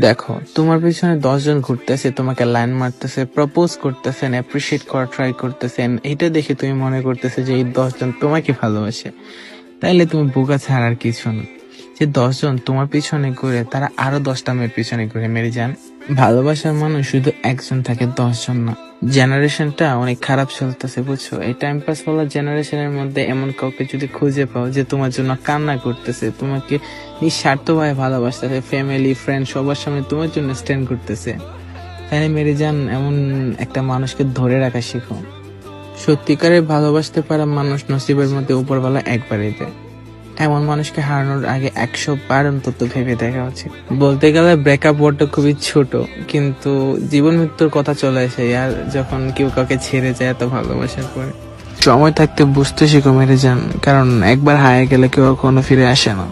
দেখো, তোমার পিছনে 10 জন ঘুরতেছে, তোমাকে লাইন মারতেছে, প্রপোজ করতেছেন, অ্যাপ্রিসিয়েট করা ট্রাই করতেছেন, এটা দেখে তুমি মনে করতেছে যে এই 10 জন তোমাকে ভালোবাসে। তাইলে তুমি বোকা ছাড়া আর কিছু না। যে 10 জন তোমার পিছনে ঘুরে তারা আরো 10টা মেয়ের পিছনে ঘুরে মেরে যান। ভালোবাসার মানুষ শুধু একজন থাকে, 10 জন না। জেনারেশনটা অনেক খারাপ চলতেছে, বুঝছো? এই টাইম পাস বলা জেনারেশনের মধ্যে এমন কাউকে যদি খুঁজে পাও যে তোমার জন্য কান্না করতেছে, তোমাকে নিঃস্বার্থভাবে ভালোবাসতেছে, ফ্যামিলি ফ্রেন্ড সবার সামনে তোমার জন্য স্ট্যান্ড করতেছে, তাহলে মেরে যান এমন একটা মানুষকে ধরে রাখা শিখো। সত্যিকারের ভালোবাসতে পারা মানুষ নসিবের মধ্যে উপরওয়ালা একবারই দেয়। এমন মানুষকে হারানোর আগে 100 বার অন্তত ভেবে দেখা উচিত। বলতে গেলে ব্রেকআপ ওয়ার্ডটা খুবই ছোট, কিন্তু জীবন মৃত্যুর কথা চলে আসে আর যখন কেউ কাউকে ছেড়ে যায় এত ভালোবাসার পরে। সময় থাকতে বুঝতে শিখো মেরে যান, কারণ একবার হারিয়ে গেলে কেউ কখনো ফিরে আসে না।